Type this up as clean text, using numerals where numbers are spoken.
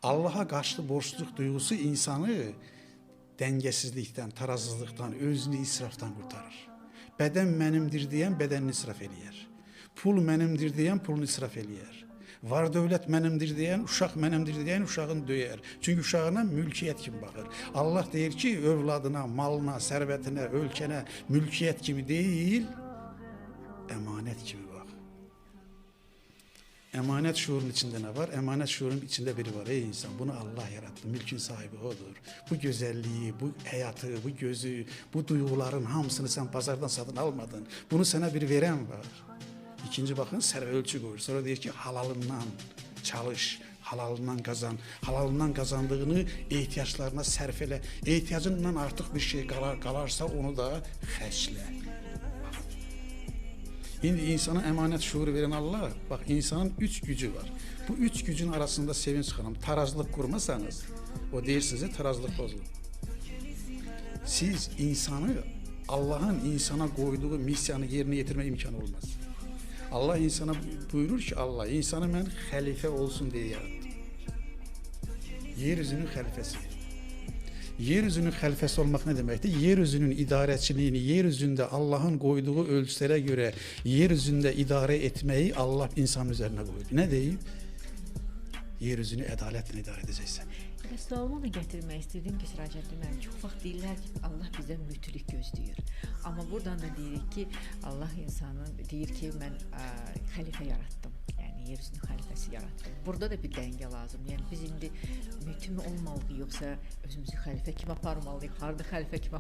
Allaha qarşı borcluluq duyğusu insanı dəngesizlikdən, tarazsızlıqdan, özünü israfdan qurtarır. Bədən mənimdir deyən bədənini israf eləyər. Pul mənimdir deyən pulunu israf eləyər. Var dövlət mənimdir deyən, uşaq mənimdir deyən uşağını döyər. Çünki uşağına mülkiyyət kimi baxır. Allah deyir ki, övladına, malına, sərvətinə, ölkənə mülkiyyət kimi deyil, əmanət kimi bax. Əmanət şuurun içində nə var? Əmanət şuurun içində biri var. Ey insan, bunu Allah yarattı. Mülkün sahibi odur. Bu gözəlliyi, bu həyatı, bu gözü, bu duyğuların hamısını sən bazardan satın almadın. Bunu sənə bir verən var. İkinci baxın, sərvə ölçü qoyur. Sonra deyir ki, halalından çalış, halalından qazan. Halalından qazandığını ehtiyaclarına sərf elə. Ehtiyacından artıq bir şey qalarsa onu da xərclə. İndi insana əmanət şuuru verən Allah, bax, insanın 3 gücü var. Bu 3 gücün arasında sevinç xanım, tarazlıq qurmasanız, o deyir sizə tarazlıq pozulur. Siz insanı, Allahın insana qoyduğu missiyanı yerinə yetirmə imkanı olmaz. Allah insana buyurur ki, Allah, insanı mən xəlifə olsun deyə yarattım. Yeryüzünün xəlifəsi. Yeryüzünün xəlifəsi olmaq nə deməkdir? Yeryüzünün idarəçiliyini, yeryüzündə Allahın qoyduğu ölçülərə görə yeryüzündə idarə etməyi Allah insan üzərinə qoydu. Nə deyib? Yeryüzünü ədalətlə idarə edəcəksən. Sualımı da gətirmək istəyirdim ki, Siracəddin müəllim, çox vaxt deyirlər ki, Allah bizə mütülük gözləyir. Amma buradan da deyirik ki, Allah insanın deyir ki, mən xəlifə yaratdım. Yəni yeryüzünün xəlifəsi yaratdım. Burada da bir dəngə lazımdır. Yəni biz indi mütüm olmalıyıq, yoxsa özümüzü xəlifə kimi aparmalıyıq, harda xəlifə kimi